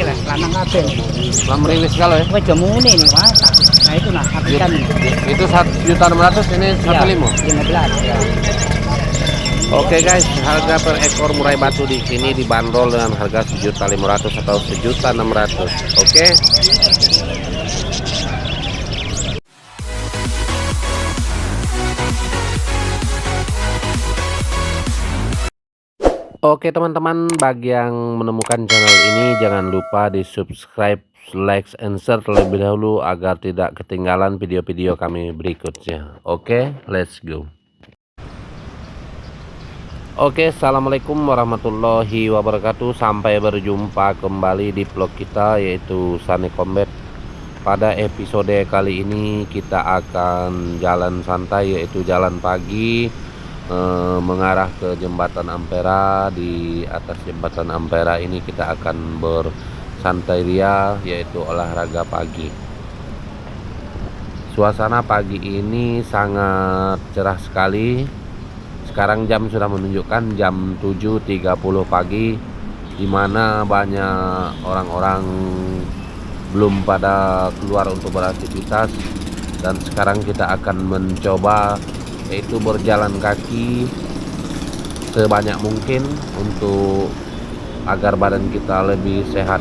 lah lanang kabeh. Lah merilis kalau ya. Kowe aja muni nih, Mas. Nah itu nah, ikan ini. Itu 1.600.000, ini 1.500.000. 15 ya. Oke guys, harga per ekor murai batu di sini dibanderol dengan harga 1.500.000 atau 1.600.000. Oke. Oke teman-teman, bagi yang menemukan channel ini jangan lupa di subscribe, like, and share terlebih dahulu agar tidak ketinggalan video-video kami berikutnya. Oke, let's go. Oke, assalamualaikum warahmatullahi wabarakatuh. Sampai berjumpa kembali di vlog kita yaitu Sane Combat. Pada episode kali ini kita akan jalan santai yaitu jalan pagi mengarah ke jembatan Ampera. Di atas jembatan Ampera ini kita akan bersantai ria yaitu olahraga pagi. Suasana pagi ini sangat cerah sekali. Sekarang jam sudah menunjukkan jam 7.30 pagi, dimana banyak orang-orang belum pada keluar untuk beraktivitas. Dan sekarang kita akan mencoba yaitu berjalan kaki sebanyak mungkin untuk agar badan kita lebih sehat.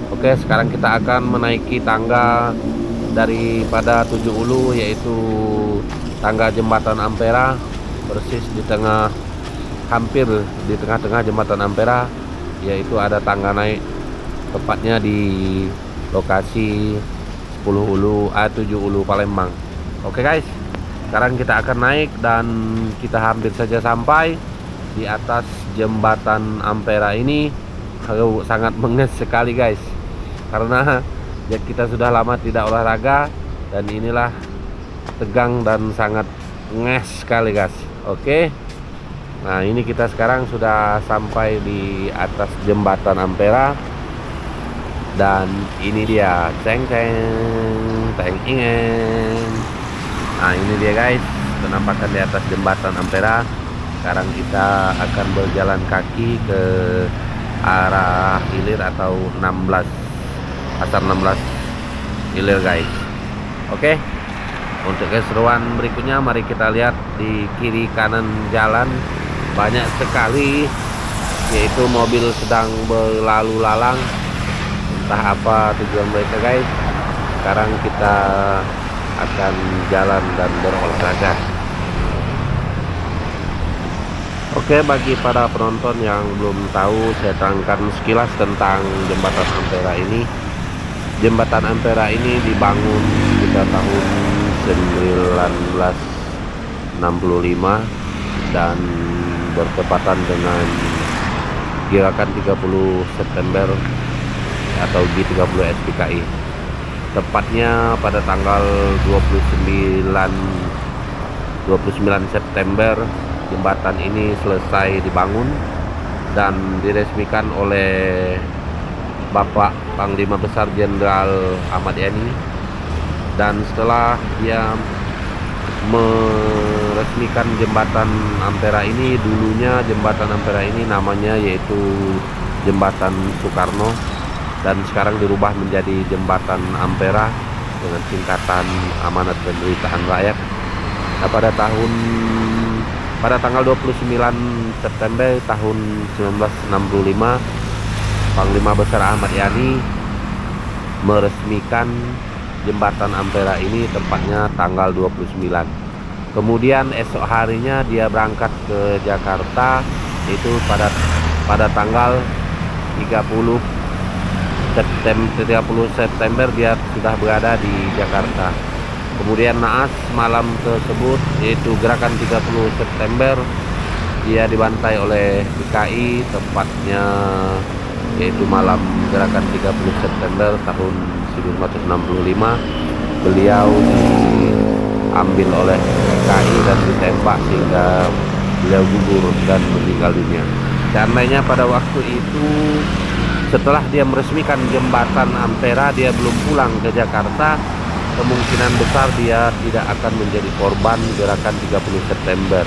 Oke, sekarang kita akan menaiki tangga daripada 7 Ulu yaitu tangga jembatan Ampera, persis di tengah, hampir di tengah-tengah jembatan Ampera, yaitu ada tangga naik tepatnya di lokasi 7 Ulu Palembang. Oke guys, sekarang kita akan naik dan kita hampir saja sampai di atas jembatan Ampera ini. Sangat menges sekali guys, karena ya kita sudah lama tidak olahraga dan inilah tegang dan sangat nges sekali guys. Oke, nah ini kita sekarang sudah sampai di atas jembatan Ampera dan ini dia ceng ceng teng ingen. Nah ini dia guys, penampakan di atas jembatan Ampera. Sekarang kita akan berjalan kaki ke arah hilir atau 16 pasar 16 hilir guys. Oke, untuk keseruan berikutnya mari kita lihat di kiri kanan jalan banyak sekali yaitu mobil sedang berlalu lalang, entah apa tujuan mereka guys. Sekarang kita akan jalan dan berolahraga. Oke, bagi para penonton yang belum tahu, saya terangkan sekilas tentang jembatan Ampera ini. Jembatan Ampera ini dibangun sekitar tahun 1965 dan bertepatan dengan gerakan 30 September atau G30 SPKI. Tepatnya pada tanggal 29 September jembatan ini selesai dibangun dan diresmikan oleh Bapak Panglima Besar Jenderal Ahmad Yani. Dan setelah dia meresmikan jembatan Ampera ini, dulunya jembatan Ampera ini namanya yaitu Jembatan Soekarno, dan sekarang dirubah menjadi Jembatan Ampera dengan singkatan Amanat Penderitaan Rakyat. Nah, pada tanggal 29 September tahun 1965, Panglima Besar Ahmad Yani meresmikan Jembatan Ampera ini tepatnya tanggal 29. Kemudian esok harinya dia berangkat ke Jakarta, itu pada tanggal 30 September dia sudah berada di Jakarta. Kemudian naas malam tersebut yaitu gerakan 30 September dia dibantai oleh PKI, tepatnya yaitu malam gerakan 30 September tahun 1965 beliau diambil oleh PKI dan ditembak sehingga beliau gugur dan meninggal dunia. Seandainya pada waktu itu setelah dia meresmikan jembatan Ampera dia belum pulang ke Jakarta, kemungkinan besar dia tidak akan menjadi korban gerakan 30 September.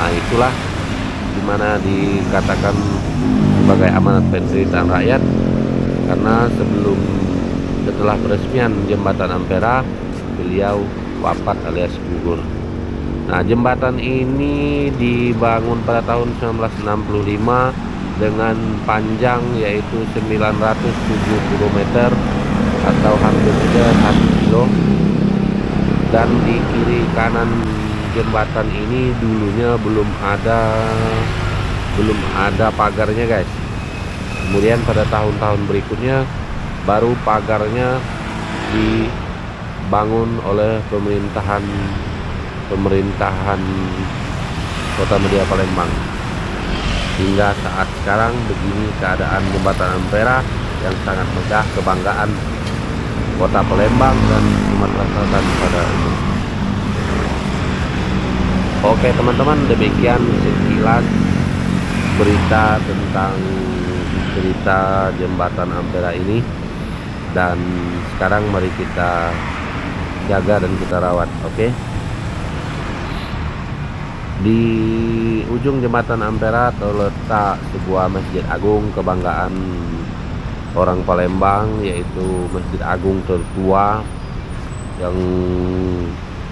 Nah itulah dimana dikatakan sebagai amanat penderitaan rakyat. karena setelah peresmian jembatan Ampera, beliau wafat alias gugur. Nah, jembatan ini dibangun pada tahun 1965 dengan panjang yaitu 970 meter atau hampir 1 kilo. Dan di kiri kanan jembatan ini dulunya belum ada pagarnya, guys. Kemudian pada tahun-tahun berikutnya baru pagarnya dibangun oleh pemerintahan Kota Media Palembang. Hingga saat sekarang begini keadaan jembatan Ampera yang sangat megah, kebanggaan Kota Palembang dan Sumatera Selatan pada umumnya. Oke teman-teman, demikian sekilas berita tentang cerita jembatan Ampera ini. Dan sekarang mari kita jaga dan kita rawat, oke? Di ujung jembatan Ampera terletak sebuah masjid agung kebanggaan orang Palembang, yaitu Masjid Agung tertua yang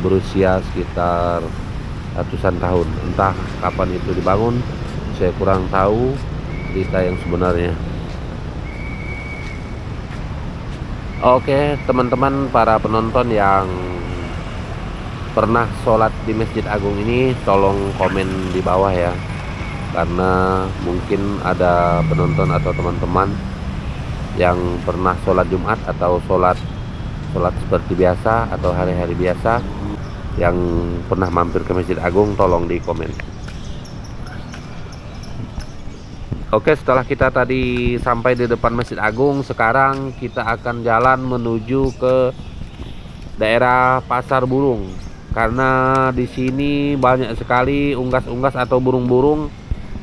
berusia sekitar ratusan tahun. Entah kapan itu dibangun, saya kurang tahu cerita yang sebenarnya. Oke teman-teman, para penonton yang pernah sholat di Masjid Agung ini, tolong komen di bawah ya, karena mungkin ada penonton atau teman-teman yang pernah sholat Jumat atau sholat seperti biasa atau hari-hari biasa yang pernah mampir ke Masjid Agung, tolong di komen. Oke, setelah kita tadi sampai di depan Masjid Agung, sekarang kita akan jalan menuju ke daerah Pasar Burung. Karena di sini banyak sekali unggas-unggas atau burung-burung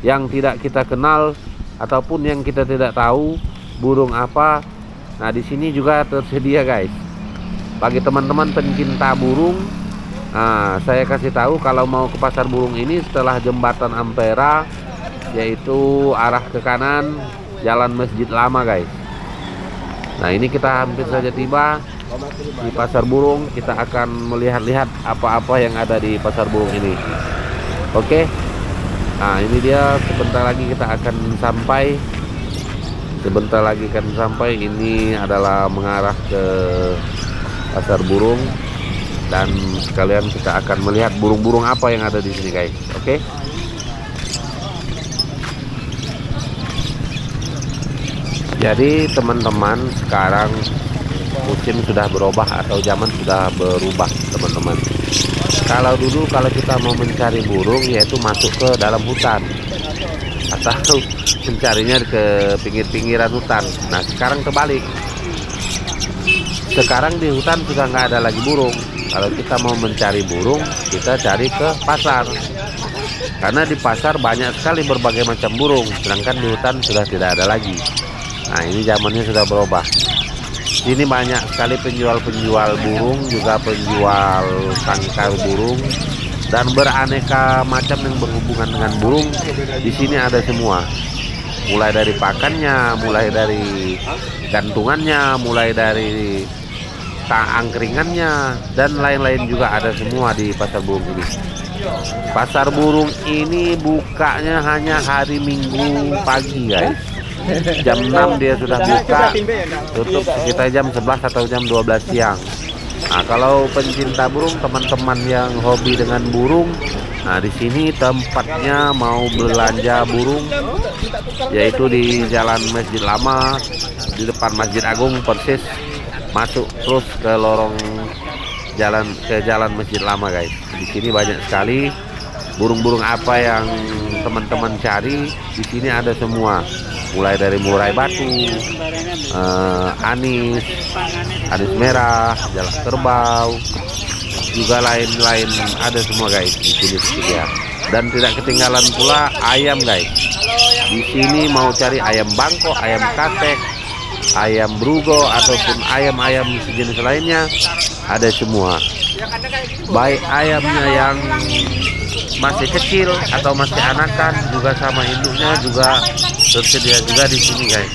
yang tidak kita kenal ataupun yang kita tidak tahu burung apa. Nah, di sini juga tersedia, guys. Bagi teman-teman pencinta burung, nah, saya kasih tahu kalau mau ke Pasar Burung ini setelah jembatan Ampera, yaitu arah ke kanan Jalan Masjid Lama, guys. Nah, ini kita hampir saja tiba di Pasar Burung. Kita akan melihat-lihat apa-apa yang ada di Pasar Burung ini. Oke. Nah, ini dia, sebentar lagi kita akan sampai. Ini adalah mengarah ke Pasar Burung, dan sekalian kita akan melihat burung-burung apa yang ada di sini, guys. Oke. Jadi teman-teman, sekarang musim sudah berubah atau zaman sudah berubah, teman-teman. Kalau dulu kalau kita mau mencari burung, yaitu masuk ke dalam hutan atau mencarinya ke pinggir-pinggiran hutan. Nah, sekarang kebalik. Sekarang di hutan sudah nggak ada lagi burung. Kalau kita mau mencari burung, kita cari ke pasar. Karena di pasar banyak sekali berbagai macam burung, sedangkan di hutan sudah tidak ada lagi. Nah, ini zamannya sudah berubah. Sini banyak sekali penjual-penjual burung, juga penjual tangkar burung, dan beraneka macam yang berhubungan dengan burung. Di sini ada semua. Mulai dari pakannya, mulai dari gantungannya, mulai dari angkringannya, dan lain-lain juga ada semua di Pasar Burung ini. Pasar Burung ini bukanya hanya hari Minggu pagi, guys. Jam 6 dia sudah buka, tutup sekitar jam 11 atau jam 12 siang. Nah, kalau pencinta burung, teman-teman yang hobi dengan burung, nah di sini tempatnya mau belanja burung, yaitu di Jalan Masjid Lama, di depan Masjid Agung persis, masuk terus ke lorong jalan Masjid Lama, guys. Di sini banyak sekali burung-burung apa yang teman-teman cari, di sini ada semua. Mulai dari murai batu, anis merah, jalak kerbau, juga lain-lain ada semua, guys, di sini ya. Dan tidak ketinggalan pula ayam, guys. Di sini mau cari ayam bangkok, ayam katek, ayam brugo ataupun ayam-ayam sejenis lainnya ada semua. Baik ayamnya yang masih kecil atau masih anakan, juga sama induknya juga tersedia juga di sini, guys.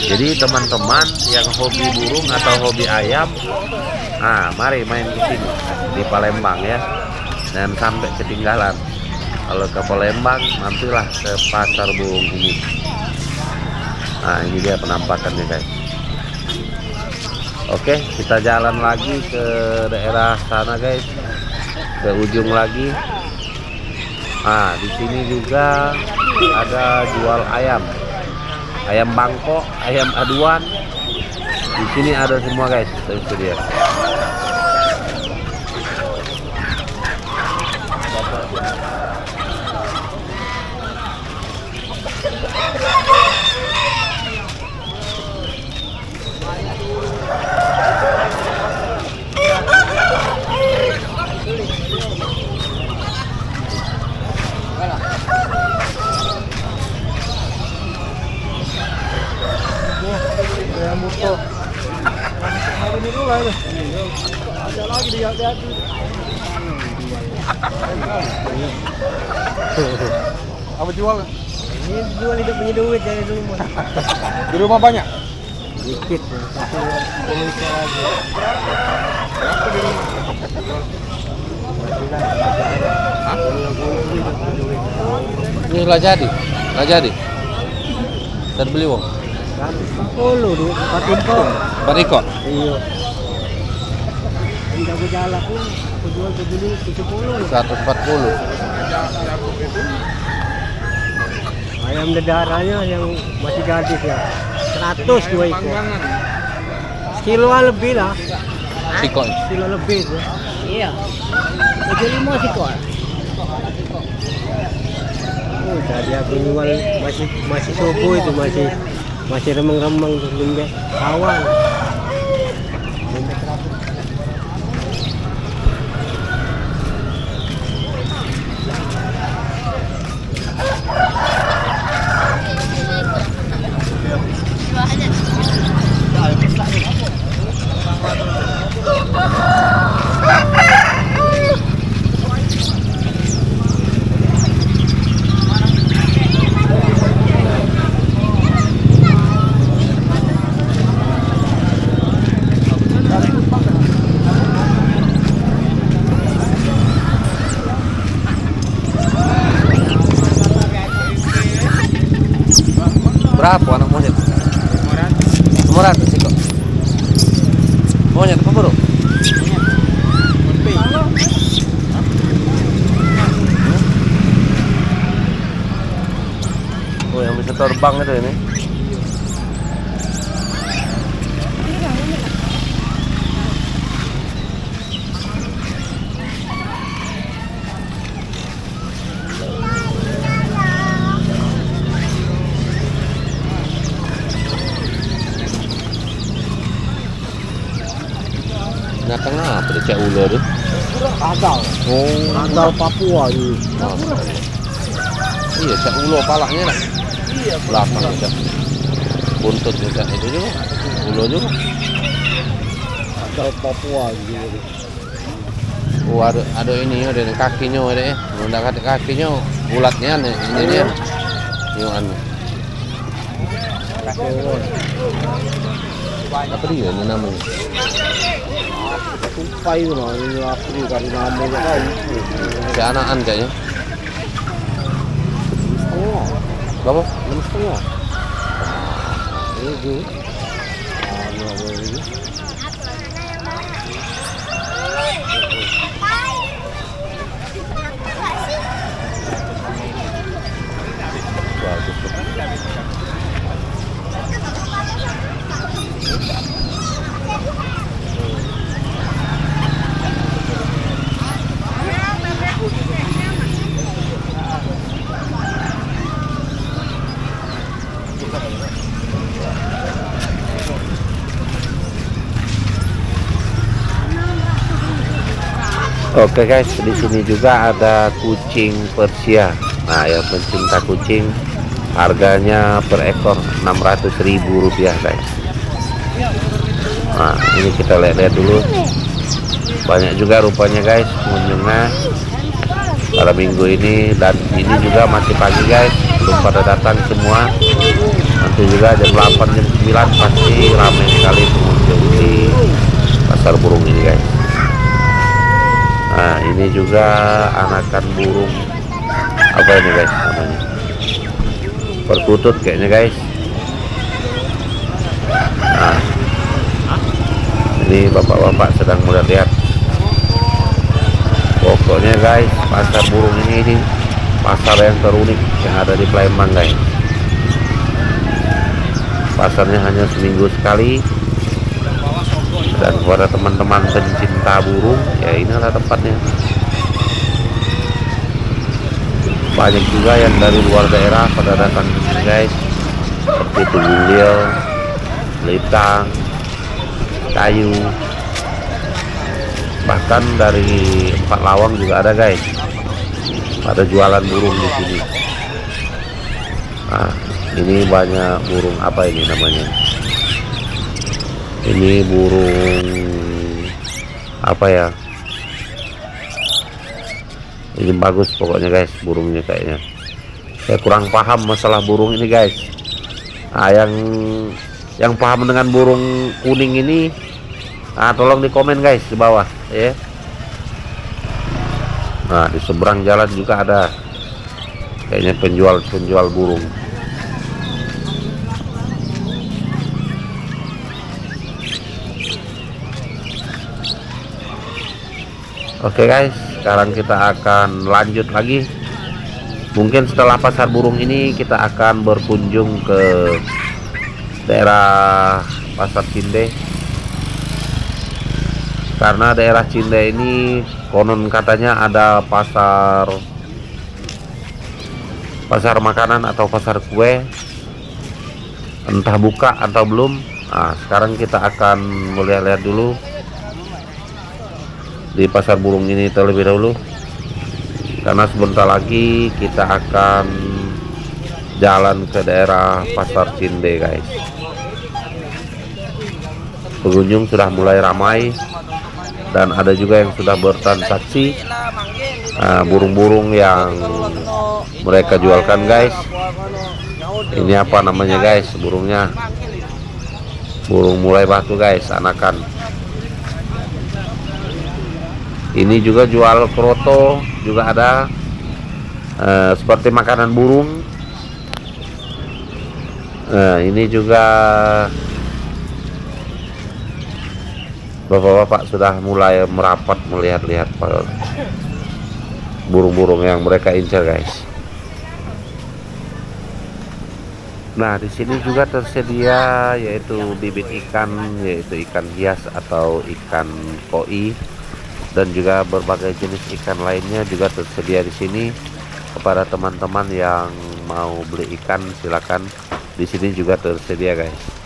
Jadi teman-teman yang hobi burung atau hobi ayam, mari main ke sini di Palembang ya. Dan sampai ketinggalan. Kalau ke Palembang, mampirlah ke pasar burung ini. Nah, ini dia penampakannya guys. Oke, kita jalan lagi ke daerah sana guys, ke ujung lagi. Di sini juga ada jual ayam, ayam bangkok, ayam aduan. Di sini ada semua guys, itu dia. Apa jual? Ini jual hidup punya duit dari rumah. Di rumah banyak? Dikit. Indonesia lagi. Berapa di rumah? Ini lah jadi. Dan beli wong. 10 duit 4 impor. 4 ekor. Iya. Tidak berjalan pun aku jual ke dulu 70. 140. Ayam darahnya yang masih gadis ya. 100 2 ekor. Kiloan lebih lah. Sikok. Kilo lebih tuh. Iya. 75 ekor. Oh, tadi aku jual masih subuh itu masih remang-remang tuh lembek awan. Berapa anak monyet? 500 sih kok. Monyet apa bro? Oh, yang bisa terbang itu ini. Nah, tengah apa dia cak ular tu? Ragau. Oh, Ragau Papua ini. Iya, cak ular palaknya lah. Iya, belakang cak. Buntutnya cak itu juga. Ular juga. Ragau Papua gitu. Oh, ada ini, ada kakinya ada ya. Udah kakinya bulatnya nih, ini dia. Ini apa dia ini namanya? Tupai itu lah, ini aku juga di namanya kan. Si anakan kayaknya. Setengah, Berapa? 6,5. Ini. Nggak boleh ini. Bagus. Oke guys, di sini juga ada kucing Persia. Nah, yang pencinta kucing, harganya per ekor Rp600.000 guys. Nah, ini kita lihat dulu. Banyak juga rupanya guys pengunjungnya pada minggu ini, dan ini juga masih pagi guys, belum pada datang semua. Nanti Itu juga jam 8 jam 9 pasti ramai sekali pengunjung di pasar burung ini guys. Nah ini juga anakan burung apa ini guys namanya, perkutut kayaknya guys. Nah ini bapak-bapak sedang melihat. Pokoknya guys, pasar burung ini pasar yang terunik yang ada di Palembang guys. Pasarnya hanya seminggu sekali, dan kepada teman-teman pencinta burung ya inilah tempatnya. Banyak juga yang dari luar daerah pada datang ke sini guys, seperti Tugulil, Litang, Kayu, bahkan dari Empat Lawang juga ada guys, pada jualan burung di sini. Nah ini banyak burung apa ini namanya, ini burung apa ya, ini bagus pokoknya guys burungnya kayaknya. Saya kurang paham masalah burung ini guys. Nah yang paham dengan burung kuning ini, nah tolong di komen guys di bawah ya. Nah di seberang jalan juga ada kayaknya penjual burung. Oke guys, sekarang kita akan lanjut lagi. Mungkin setelah pasar burung ini kita akan berkunjung ke daerah Pasar Cinde, karena daerah Cinde ini konon katanya ada pasar makanan atau pasar kue, entah buka atau belum. Nah sekarang kita akan melihat-lihat dulu di pasar burung ini terlebih dahulu, karena sebentar lagi kita akan jalan ke daerah Pasar Cinde guys. Pengunjung sudah mulai ramai dan ada juga yang sudah bertransaksi burung-burung yang mereka jualkan guys. Ini apa namanya guys burungnya, burung mulai batu guys, anakan. Ini juga jual kroto juga ada, seperti makanan burung. Ini juga bapak-bapak sudah mulai merapat melihat-lihat burung-burung yang mereka incar guys. Nah di sini juga tersedia yaitu bibit ikan, yaitu ikan hias atau ikan koi, dan juga berbagai jenis ikan lainnya juga tersedia di sini. Kepada teman-teman yang mau beli ikan silakan, di sini juga tersedia guys.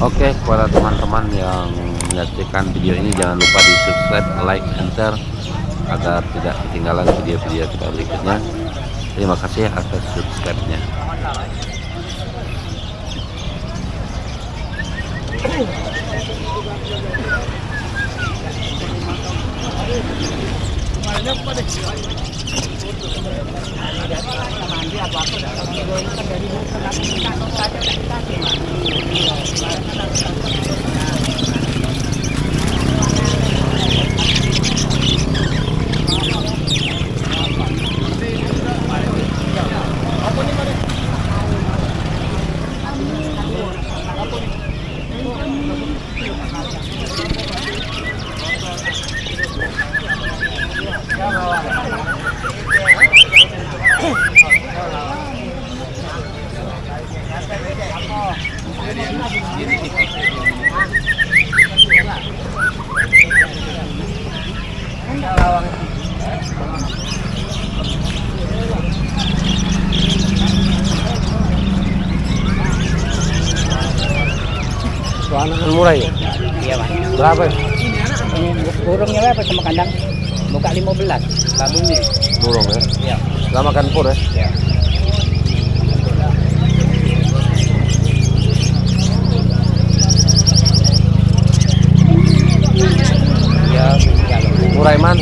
Oke, kepada teman-teman yang menyaksikan video ini jangan lupa di subscribe, like, and share agar tidak ketinggalan video-video kita berikutnya. Terima kasih atas subscribe-nya. Anakan murah ya? Iya Pak. Berapa? Ini burungnya berapa sama kandang? Buka 15 Kabumi. Burung ya. Ya. Nggak makan pur ya. Ya. Ya, kalau Muraiman.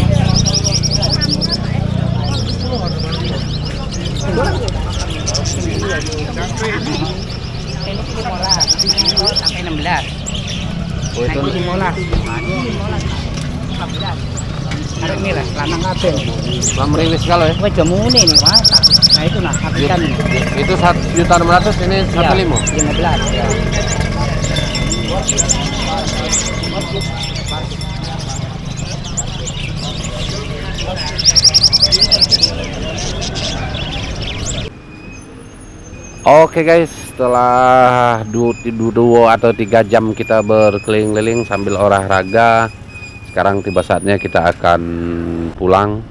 sampai 16. Oh, itu Naik 15. Ada merah, lanang kabel. meriwis kalau ya. Wah, jamune nih, Mas. Nah, itu nah, Afrikan nih. Itu 1.600.000, ini 1.500.000. 15 ya. Oke guys, setelah 2 atau 3 jam kita berkeliling-keliling sambil olahraga, sekarang tiba saatnya kita akan pulang.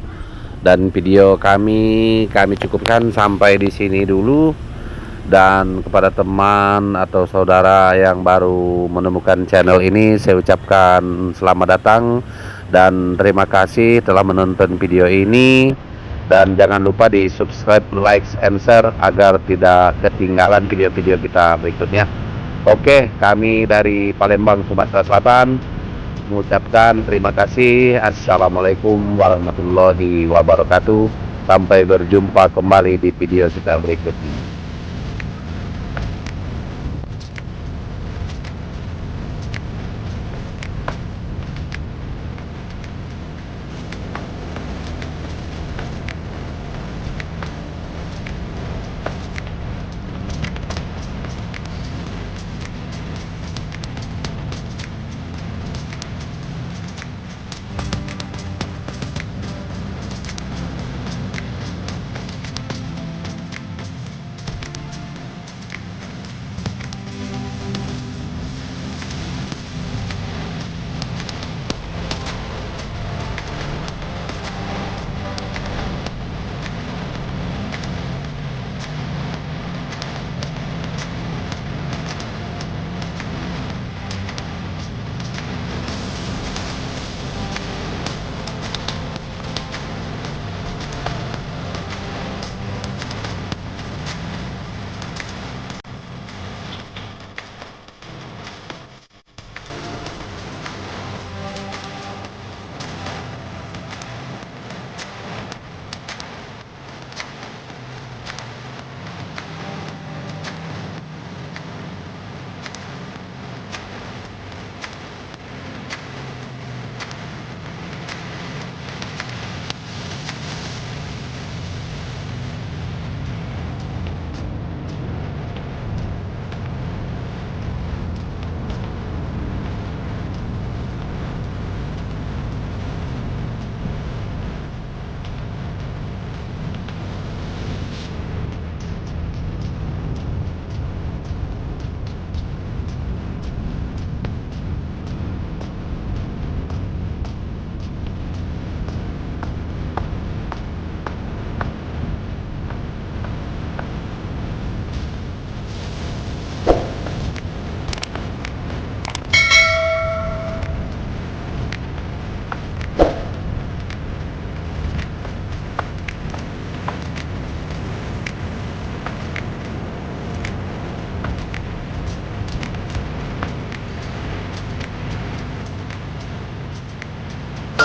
Dan video kami cukupkan sampai di sini dulu. Dan kepada teman atau saudara yang baru menemukan channel ini, saya ucapkan selamat datang dan terima kasih telah menonton video ini. Dan jangan lupa di subscribe, like, and share agar tidak ketinggalan video-video kita berikutnya. Oke, kami dari Palembang, Sumatera Selatan mengucapkan terima kasih. Assalamualaikum warahmatullahi wabarakatuh. Sampai berjumpa kembali di video kita berikutnya.